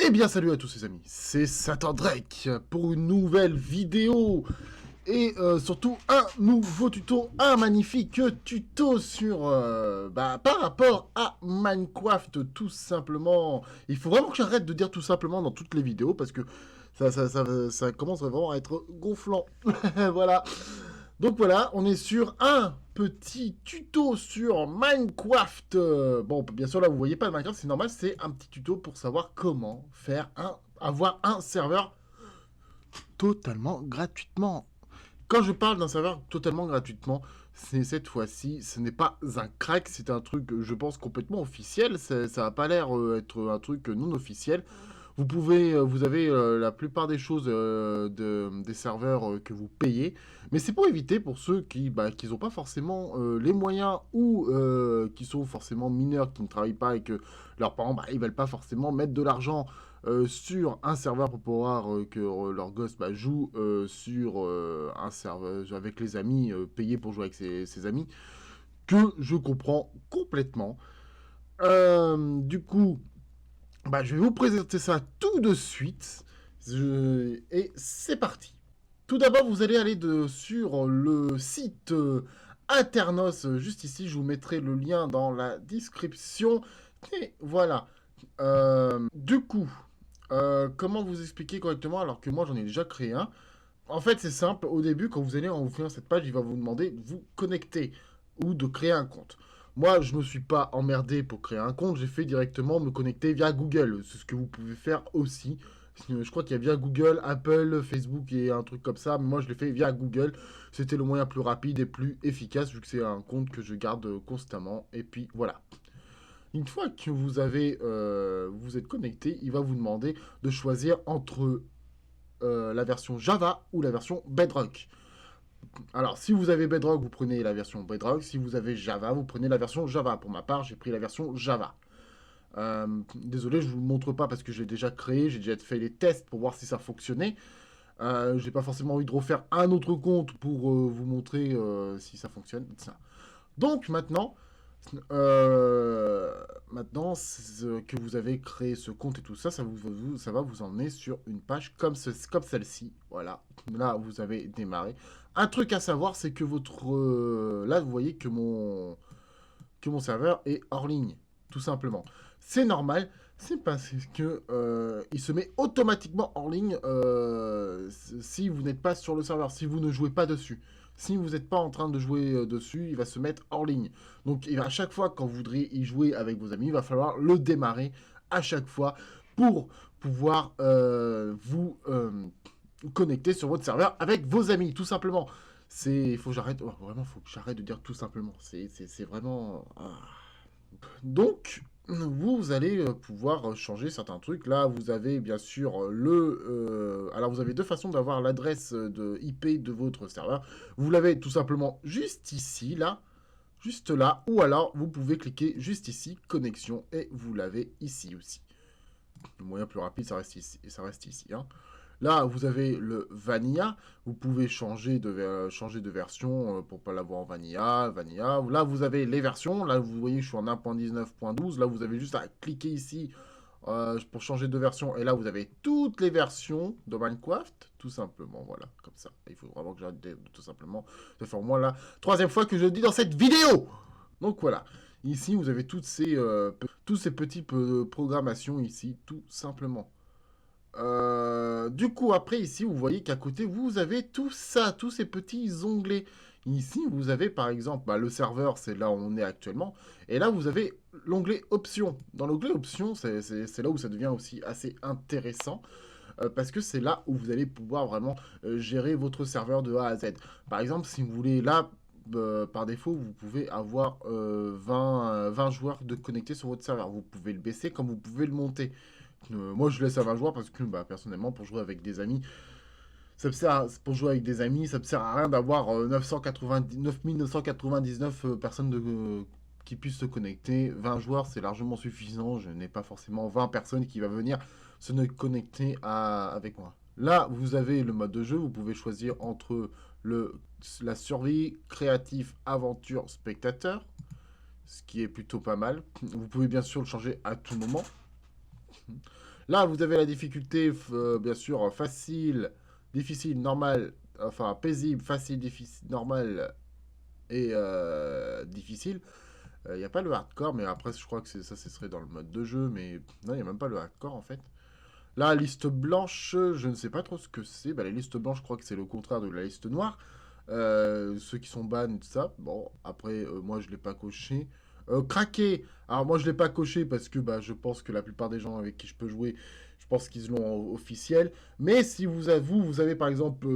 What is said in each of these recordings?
Eh bien salut à tous les amis, c'est Satan Drake pour une nouvelle vidéo et surtout un nouveau tuto, un magnifique tuto sur par rapport à Minecraft tout simplement. Il faut vraiment que j'arrête de dire tout simplement dans toutes les vidéos parce que ça commence vraiment à être gonflant. Voilà. Donc voilà, on est sur un petit tuto sur Minecraft. Bon, bien sûr, là, vous voyez pas Minecraft, c'est normal, c'est un petit tuto pour savoir comment faire avoir un serveur totalement gratuitement. Quand je parle d'un serveur totalement gratuitement, c'est cette fois-ci, ce n'est pas un crack, c'est un truc, je pense, complètement officiel. Ça n'a pas l'air être un truc non officiel. Vous avez la plupart des choses des serveurs que vous payez, mais c'est pour éviter pour ceux qui n'ont pas forcément les moyens ou qui sont forcément mineurs, qui ne travaillent pas et que leurs parents ils veulent pas forcément mettre de l'argent sur un serveur pour pouvoir que leur gosse joue sur un serveur avec les amis, payé pour jouer avec ses amis, que je comprends complètement. Du coup, je vais vous présenter ça tout de suite. Et c'est parti. Tout d'abord, vous allez aller sur le site Aternos, juste ici. Je vous mettrai le lien dans la description. Et voilà. Du coup, comment vous expliquer correctement alors que moi j'en ai déjà créé un. En fait, c'est simple. Au début, quand vous allez en ouvrir cette page, il va vous demander de vous connecter ou de créer un compte. Moi, je ne me suis pas emmerdé pour créer un compte. J'ai fait directement me connecter via Google. C'est ce que vous pouvez faire aussi. Je crois qu'il y a via Google, Apple, Facebook et un truc comme ça. Mais moi, je l'ai fait via Google. C'était le moyen plus rapide et plus efficace vu que c'est un compte que je garde constamment. Et puis voilà. Une fois que vous êtes connecté, il va vous demander de choisir entre la version Java ou la version Bedrock. Alors, si vous avez Bedrock, vous prenez la version Bedrock. Si vous avez Java, vous prenez la version Java. Pour ma part, j'ai pris la version Java. Désolé, je ne vous le montre pas parce que j'ai déjà créé, j'ai déjà fait les tests pour voir si ça fonctionnait. Je n'ai pas forcément envie de refaire un autre compte pour vous montrer si ça fonctionne. Donc maintenant que vous avez créé ce compte et tout ça, ça va vous emmener sur une page comme celle-ci. Voilà, là vous avez démarré. Un truc à savoir, c'est que là vous voyez que mon serveur est hors ligne, tout simplement. C'est normal, c'est parce que il se met automatiquement hors ligne si vous n'êtes pas sur le serveur, si vous ne jouez pas dessus. Si vous n'êtes pas en train de jouer dessus, il va se mettre hors ligne. Donc à chaque fois quand vous voudriez y jouer avec vos amis, il va falloir le démarrer à chaque fois pour pouvoir connecter sur votre serveur avec vos amis, tout simplement. Faut que j'arrête, vraiment, faut que j'arrête de dire tout simplement. C'est vraiment. Donc, vous allez pouvoir changer certains trucs. Là, vous avez bien sûr alors, vous avez deux façons d'avoir l'adresse de IP de votre serveur. Vous l'avez tout simplement juste ici, là. Juste là. Ou alors, vous pouvez cliquer juste ici, connexion, et vous l'avez ici aussi. Le moyen plus rapide, ça reste ici. Hein. Là, vous avez le Vanilla. Vous pouvez changer de version pour pas l'avoir en Vanilla. Là, vous avez les versions. Là, vous voyez, je suis en 1.19.12. Là, vous avez juste à cliquer ici pour changer de version. Et là, vous avez toutes les versions de Minecraft. Tout simplement, voilà, comme ça. Il faut vraiment que j'arrête tout simplement de faire moi la troisième fois que je le dis dans cette vidéo. Donc voilà. Ici, vous avez tous ces petits programmations ici, tout simplement. Du coup, après, ici, vous voyez qu'à côté, vous avez tout ça, tous ces petits onglets. Ici, vous avez, par exemple, le serveur, c'est là où on est actuellement. Et là, vous avez l'onglet Options. Dans l'onglet Options, c'est là où ça devient aussi assez intéressant. Parce que c'est là où vous allez pouvoir vraiment gérer votre serveur de A à Z. Par exemple, si vous voulez, là, par défaut, vous pouvez avoir 20 joueurs de connectés sur votre serveur. Vous pouvez le baisser comme vous pouvez le monter. Moi, je laisse à 20 joueurs parce que, personnellement, pour jouer avec des amis, ça me me sert à rien d'avoir 9999 personnes qui puissent se connecter. 20 joueurs, c'est largement suffisant. Je n'ai pas forcément 20 personnes qui vont venir se connecter avec moi. Là, vous avez le mode de jeu. Vous pouvez choisir entre la survie, créatif, aventure, spectateur, ce qui est plutôt pas mal. Vous pouvez bien sûr le changer à tout moment. Là, vous avez la difficulté, bien sûr, facile, difficile, normal, enfin paisible, facile, difficile, normal et difficile. Il n'y a pas le hardcore, mais après, je crois que ça, ce serait dans le mode de jeu, mais non, il n'y a même pas le hardcore en fait. La liste blanche, je ne sais pas trop ce que c'est. Bah, la liste blanche, je crois que c'est le contraire de la liste noire. Ceux qui sont ban, tout ça. Bon, après, moi, je l'ai pas coché. Craqué. Alors, moi, je l'ai pas coché parce que bah, je pense que la plupart des gens avec qui je peux jouer, je pense qu'ils l'ont officiel. Mais si vous avez par exemple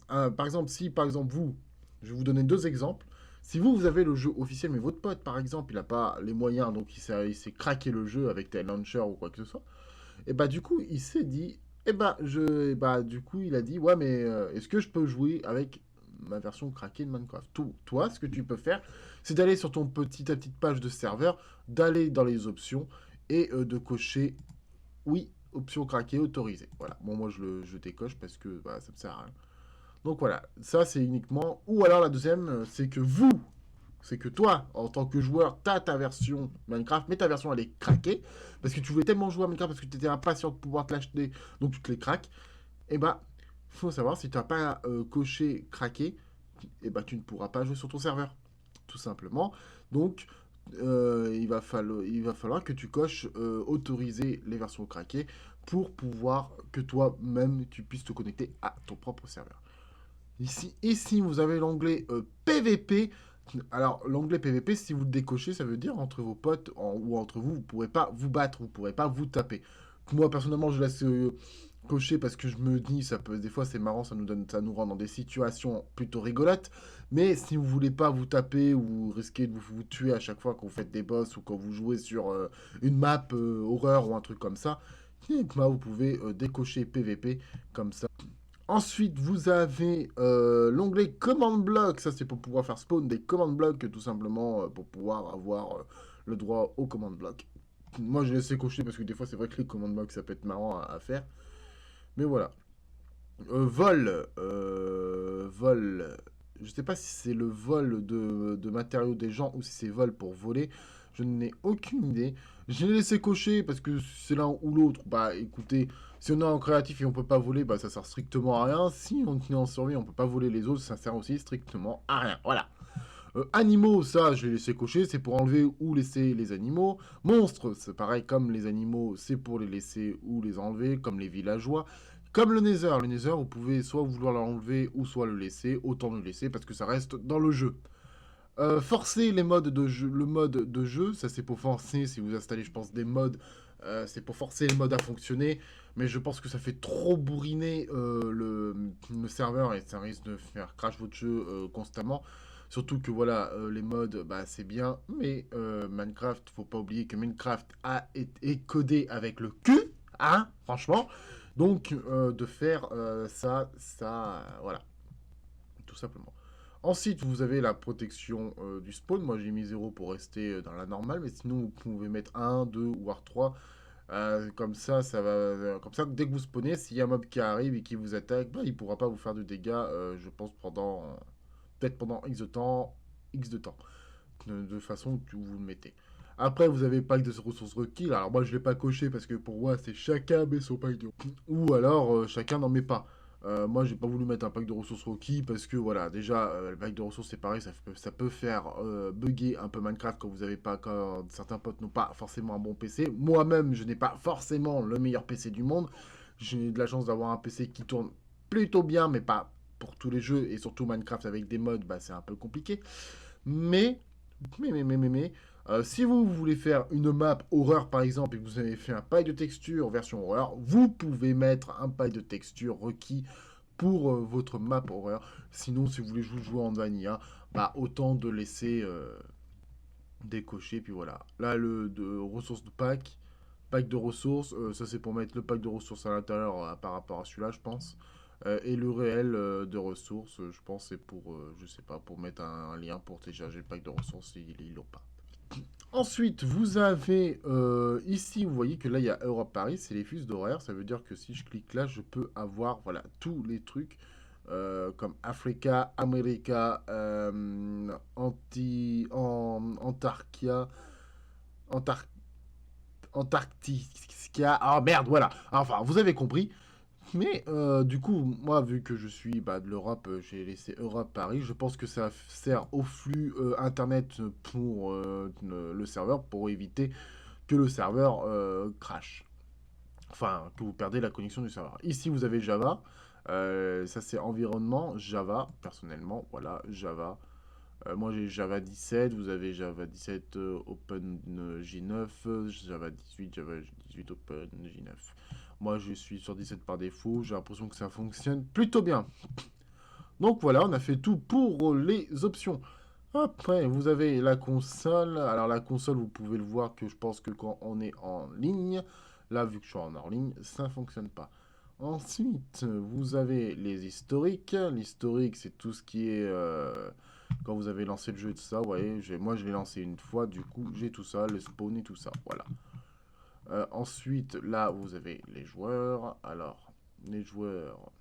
par exemple, si par exemple vous, je vais vous donner deux exemples. Si vous avez le jeu officiel, mais votre pote, par exemple, il n'a pas les moyens, donc il s'est craqué le jeu avec tel launcher ou quoi que ce soit, et bah du coup, il s'est dit, et bah du coup, il a dit, ouais, mais est-ce que je peux jouer avec ma version craquée de Minecraft? Toi, ce que tu peux faire, c'est d'aller sur ta petite page de serveur, d'aller dans les options et de cocher oui, option craquée autorisée. Voilà. Bon, moi je décoche parce que bah, ça me sert à rien. Donc voilà, ça c'est uniquement. Ou alors la deuxième, c'est que toi, en tant que joueur, t'as ta version Minecraft, mais ta version elle est craquée, parce que tu voulais tellement jouer à Minecraft, parce que tu étais impatient de pouvoir te l'acheter, donc tu te les craques. Et bah, faut savoir, si tu n'as pas coché craqué, et bah tu ne pourras pas jouer sur ton serveur, tout simplement. Donc, il va falloir que tu coches autoriser les versions craquées pour pouvoir que toi-même tu puisses te connecter à ton propre serveur. Ici, vous avez l'onglet PVP. Alors, l'onglet PVP, si vous le décochez, ça veut dire entre vos potes ou entre vous, vous ne pourrez pas vous battre, vous ne pourrez pas vous taper. Moi, personnellement, je laisse cocher parce que je me dis, des fois, c'est marrant, ça nous rend dans des situations plutôt rigolotes. Mais si vous voulez pas vous taper ou risquer de vous tuer à chaque fois que vous faites des boss ou quand vous jouez sur une map horreur ou un truc comme ça, bah, vous pouvez décocher PVP comme ça. Ensuite, vous avez l'onglet Command Block. Ça, c'est pour pouvoir faire spawn des command blocks, tout simplement, pour pouvoir avoir le droit au command block. Moi, j'ai laissé cocher parce que des fois, c'est vrai que les command blocks, ça peut être marrant à faire. Mais voilà. Vol. Je sais pas si c'est le vol de matériaux des gens ou si c'est vol pour voler. Je n'ai aucune idée. J'ai laissé cocher parce que c'est l'un ou l'autre. Bah écoutez, si on est en créatif et on peut pas voler, bah ça sert strictement à rien. Si on est en survie, on peut pas voler les autres, ça sert aussi strictement à rien. Voilà. Animaux, ça, je l'ai laissé cocher, c'est pour enlever ou laisser les animaux. Monstres, c'est pareil, comme les animaux, c'est pour les laisser ou les enlever, comme les villageois. Comme le Nether. Le Nether, vous pouvez soit vouloir l'enlever ou soit le laisser. Autant le laisser parce que ça reste dans le jeu. Forcer les modes de jeu, le mode de jeu, ça c'est pour forcer, si vous installez, je pense, des modes, c'est pour forcer les modes à fonctionner. Mais je pense que ça fait trop bourriner le serveur et ça risque de faire crash votre jeu constamment. Surtout que voilà, les modes, bah, c'est bien, mais Minecraft, faut pas oublier que Minecraft est codé avec le cul, hein, franchement. Donc, de faire voilà, tout simplement. Ensuite, vous avez la protection du spawn. Moi, j'ai mis 0 pour rester dans la normale, mais sinon, vous pouvez mettre 1, 2 ou 3. Comme ça, comme ça, dès que vous spawnez, s'il y a un mob qui arrive et qui vous attaque, bah, il pourra pas vous faire de dégâts, je pense, peut-être pendant X de temps, X de temps, de façon que vous le mettez. Après, vous avez pack de ressources requis. Alors, moi, je l'ai pas coché parce que pour moi, c'est chacun met son pack de. Ou alors, chacun n'en met pas. Moi, j'ai pas voulu mettre un pack de ressources requis parce que voilà, déjà, le pack de ressources, c'est pareil, ça peut faire bugger un peu Minecraft quand vous avez pas, quand certains potes n'ont pas forcément un bon PC. Moi-même, je n'ai pas forcément le meilleur PC du monde. J'ai de la chance d'avoir un PC qui tourne plutôt bien, mais pas pour tous les jeux et surtout Minecraft avec des mods, bah, c'est un peu compliqué. Mais, si vous voulez faire une map horreur par exemple et que vous avez fait un pack de texture version horreur, vous pouvez mettre un pack de texture requis pour votre map horreur. Sinon, si vous voulez jouer en vanilla, bah autant de laisser décocher. Puis voilà. Là, le de ressources de pack de ressources, ça c'est pour mettre le pack de ressources à l'intérieur par rapport à celui-là, je pense. Et le réel de ressources, je pense, c'est pour, je sais pas, pour mettre un lien pour télécharger le pack de ressources s'ils l'ont pas. Ensuite, vous avez ici, vous voyez que là, il y a Europe Paris, c'est les fuses d'horaire. Ça veut dire que si je clique là, je peux avoir voilà, tous les trucs comme Africa, America, Antarctica, Antarctica. Ah merde, voilà. Enfin, vous avez compris. Mais du coup, moi, vu que je suis de l'Europe, j'ai laissé Europe Paris. Je pense que ça sert au flux Internet pour le serveur, pour éviter que le serveur crash. Enfin, que vous perdez la connexion du serveur. Ici, vous avez Java. Ça, c'est environnement Java, personnellement. Voilà, Java. Moi, j'ai Java 17. Vous avez Java 17 Open J9. Java 18, Java 18 Open J9. Moi, je suis sur 17 par défaut. J'ai l'impression que ça fonctionne plutôt bien. Donc voilà, on a fait tout pour les options. Après, vous avez la console. Alors la console, vous pouvez le voir que je pense que quand on est en ligne, là, vu que je suis en hors ligne, ça ne fonctionne pas. Ensuite, vous avez les historiques. L'historique, c'est tout ce qui est... quand vous avez lancé le jeu et tout ça, vous voyez, moi je l'ai lancé une fois, du coup j'ai tout ça, le spawn et tout ça, voilà. Ensuite, là, vous avez les joueurs. Alors, les joueurs,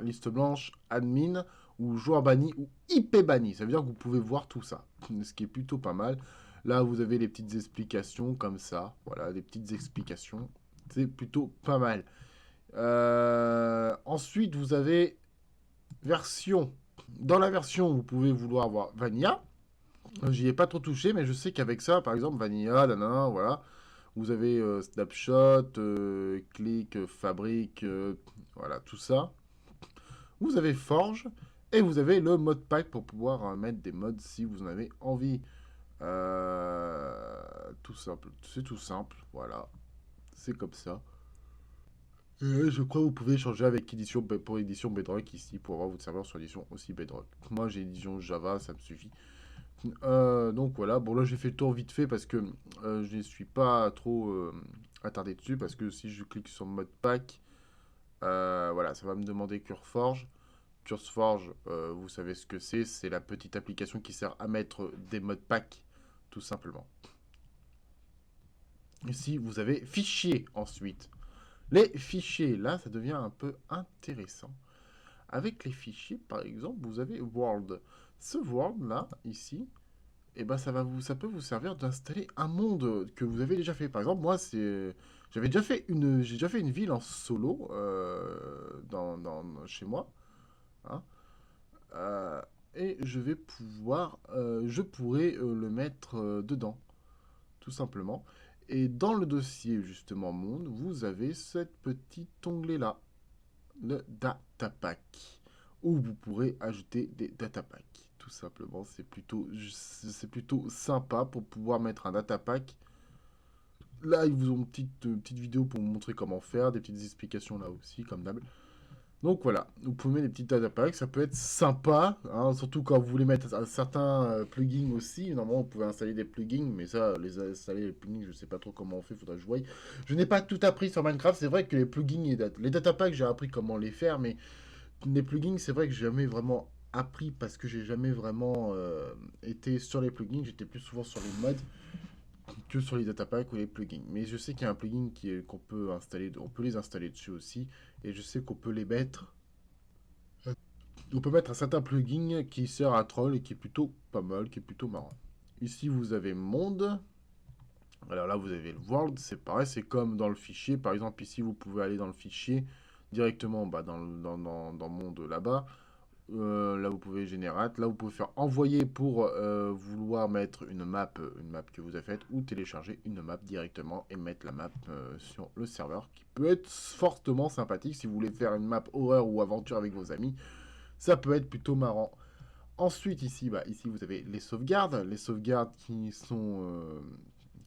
liste blanche, admin, ou joueur banni, ou IP banni. Ça veut dire que vous pouvez voir tout ça, ce qui est plutôt pas mal. Là, vous avez les petites explications comme ça. Voilà, des petites explications. C'est plutôt pas mal. Ensuite, vous avez version. Dans la version, vous pouvez vouloir avoir Vanilla. J'y ai pas trop touché, mais je sais qu'avec ça, par exemple, Vanilla, nanana, voilà. Vous avez Snapshot, Click, Fabric, voilà, tout ça. Vous avez Forge, et vous avez le mode pack pour pouvoir mettre des mods si vous en avez envie. Tout simple, c'est tout simple, voilà. C'est comme ça. Et je crois que vous pouvez changer avec édition pour édition Bedrock ici, pour avoir votre serveur sur édition aussi Bedrock. Moi j'ai édition Java, ça me suffit. Donc voilà, bon là j'ai fait le tour vite fait parce que je ne suis pas trop attardé dessus parce que si je clique sur mode pack, voilà, ça va me demander CurseForge. CurseForge, vous savez ce que c'est la petite application qui sert à mettre des modes pack, tout simplement. Ici, vous avez fichiers ensuite. Les fichiers, là, ça devient un peu intéressant. Avec les fichiers, par exemple, vous avez World. Ce World là, ici, et ben ça peut vous servir d'installer un monde que vous avez déjà fait. Par exemple, moi, j'ai déjà fait une ville en solo chez moi, hein, euh, et je pourrais le mettre dedans, tout simplement. Et dans le dossier justement monde, vous avez cette petit onglet là, le data pack, où vous pourrez ajouter des data packs. Tout simplement, c'est plutôt sympa pour pouvoir mettre un data pack. Là, ils vous ont une petite vidéo pour vous montrer comment faire, des petites explications là aussi, comme d'hab. Donc voilà, vous pouvez mettre des petites data packs, ça peut être sympa, hein, surtout quand vous voulez mettre un certain plugin aussi. Normalement, vous pouvez installer des plugins, mais ça, installer les plugins, je sais pas trop comment on fait, faudra que je voie. Je n'ai pas tout appris sur Minecraft, c'est vrai que les plugins et les data packs, j'ai appris comment les faire, mais les plugins, c'est vrai que j'ai jamais vraiment appris parce que j'ai jamais vraiment été sur les plugins, j'étais plus souvent sur les mods que sur les datapacks ou les plugins. Mais je sais qu'il y a un plugin qu'on peut installer, on peut les installer dessus aussi, et je sais qu'on peut les mettre. On peut mettre un certain plugin qui sert à troll et qui est plutôt pas mal, qui est plutôt marrant. Ici, vous avez monde. Alors là, vous avez le world, c'est pareil, c'est comme dans le fichier. Par exemple, ici, vous pouvez aller dans le fichier directement dans monde là-bas. Là, vous pouvez générer. Là, vous pouvez faire envoyer pour vouloir mettre une map que vous avez faite ou télécharger une map directement et mettre la map sur le serveur qui peut être fortement sympathique si vous voulez faire une map horreur ou aventure avec vos amis. Ça peut être plutôt marrant. Ensuite, ici, ici vous avez les sauvegardes. Les sauvegardes qui sont...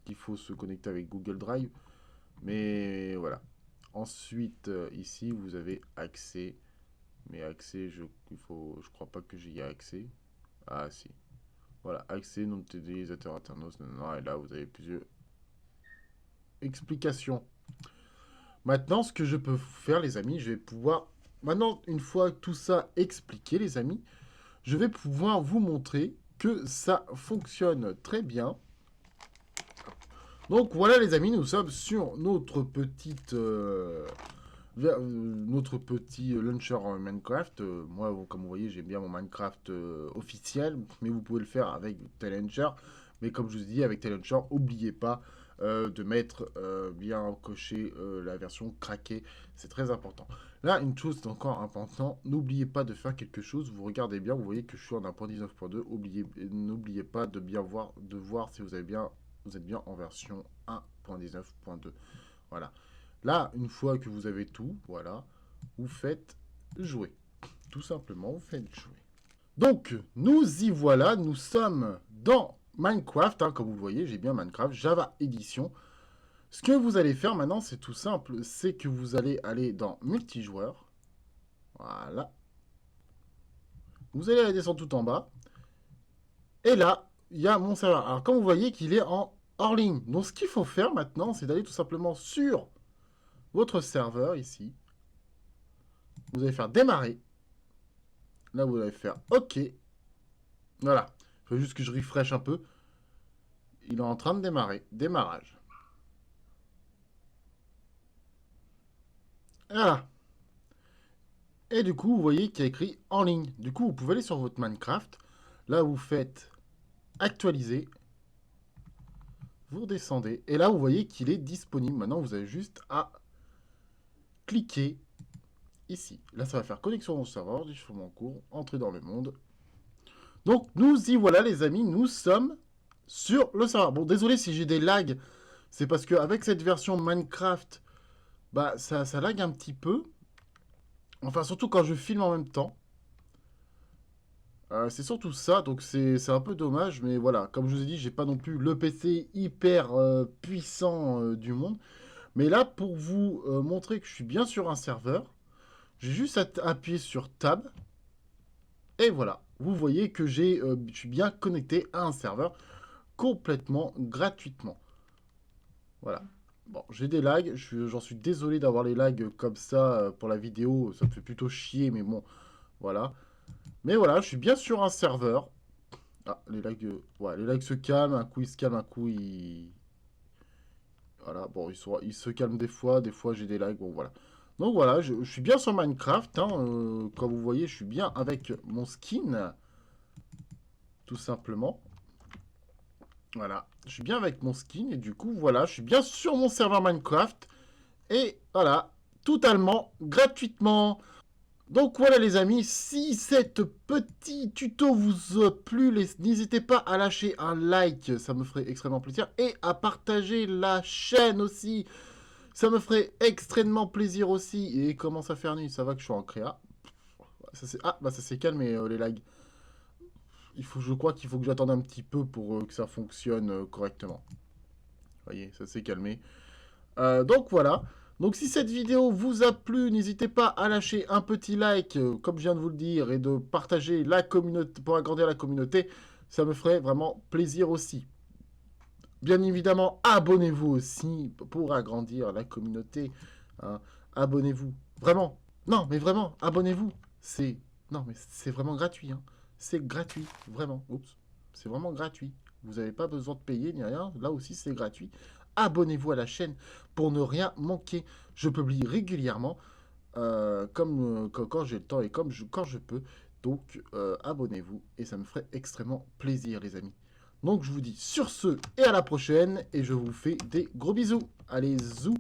qu'il faut se connecter avec Google Drive. Mais voilà. Ensuite, ici, vous avez accès. Mais accès, je crois pas que j'y ai accès. Ah, si. Voilà, accès, nom d'utilisateur internaute. Et là, vous avez plusieurs explications. Maintenant, ce que je peux faire, les amis, je vais pouvoir... Maintenant, une fois tout ça expliqué, les amis, je vais pouvoir vous montrer que ça fonctionne très bien. Donc voilà les amis, nous sommes sur notre petit launcher Minecraft. Moi, comme vous voyez, j'aime bien mon Minecraft officiel, mais vous pouvez le faire avec Launcher. Mais comme je vous dis, avec Launcher, n'oubliez pas de mettre bien coché la version craquée. C'est très important. Là, une chose encore importante, n'oubliez pas de faire quelque chose. Vous regardez bien, vous voyez que je suis en 1.19.2. N'oubliez pas de bien voir, si vous êtes bien en version 1.19.2. Voilà. Là, une fois que vous avez tout, voilà, vous faites jouer. Tout simplement, vous faites jouer. Donc, nous y voilà, nous sommes dans Minecraft, hein, comme vous le voyez, j'ai bien Minecraft, Java Edition. Ce que vous allez faire maintenant, c'est tout simple, c'est que vous allez aller dans multijoueur. Voilà. Vous allez aller descendre tout en bas. Et là, il y a mon serveur. Alors, comme vous voyez qu'il est en hors ligne. Donc, ce qu'il faut faire maintenant, c'est d'aller tout simplement sur votre serveur, ici. Vous allez faire démarrer. Là, vous allez faire OK. Voilà. Il faut juste que je refresh un peu. Il est en train de démarrer. Démarrage. Voilà. Et du coup, vous voyez qu'il y a écrit en ligne. Du coup, vous pouvez aller sur votre Minecraft. Là, vous faites actualiser. Vous redescendez. Et là, vous voyez qu'il est disponible. Maintenant, vous avez juste à cliquer ici. Là, ça va faire connexion au serveur, déchiffrement en cours, entrer dans le monde. Donc, nous y voilà, les amis. Nous sommes sur le serveur. Bon, désolé si j'ai des lags. C'est parce qu'avec cette version Minecraft, bah, ça lag un petit peu. Enfin, surtout quand je filme en même temps. C'est surtout ça, donc c'est un peu dommage, mais voilà, comme je vous ai dit, j'ai pas non plus le PC hyper puissant du monde. Mais là, pour vous montrer que je suis bien sur un serveur, j'ai juste à appuyer sur Tab. Et voilà, vous voyez que je suis bien connecté à un serveur complètement gratuitement. Voilà. Bon, j'ai des lags, j'en suis désolé d'avoir les lags comme ça pour la vidéo, ça me fait plutôt chier, mais bon, voilà. Mais voilà, je suis bien sur un serveur. Ah, les lags, ouais, les lags se calment, un coup ils se calment, un coup ils... Voilà, bon, ils se calment des fois j'ai des lags, bon voilà. Donc voilà, je suis bien sur Minecraft, hein, comme vous voyez, je suis bien avec mon skin, tout simplement. Voilà, je suis bien avec mon skin, et du coup, voilà, je suis bien sur mon serveur Minecraft. Et voilà, totalement gratuitement. Donc voilà les amis, si cette petit tuto vous a plu, n'hésitez pas à lâcher un like, ça me ferait extrêmement plaisir. Et à partager la chaîne aussi, ça me ferait extrêmement plaisir aussi. Et comment ça fait nuit, ça va que je suis en créa. Ah, bah ça s'est calmé les lags. Je crois qu'il faut que j'attende un petit peu pour que ça fonctionne correctement. Vous voyez, ça s'est calmé. Donc voilà. Donc si cette vidéo vous a plu, n'hésitez pas à lâcher un petit like, comme je viens de vous le dire, et de partager la communauté pour agrandir la communauté. Ça me ferait vraiment plaisir aussi. Bien évidemment, abonnez-vous aussi pour agrandir la communauté. Hein. Abonnez-vous. Vraiment. Non, mais vraiment, abonnez-vous. Non, mais c'est vraiment gratuit. Hein. C'est gratuit. Vraiment. Oups. C'est vraiment gratuit. Vous n'avez pas besoin de payer ni rien. Là aussi, c'est gratuit. Abonnez-vous à la chaîne pour ne rien manquer. Je publie régulièrement, quand j'ai le temps et quand je peux. Donc, abonnez-vous et ça me ferait extrêmement plaisir, les amis. Donc, je vous dis sur ce et à la prochaine. Et je vous fais des gros bisous. Allez, zou!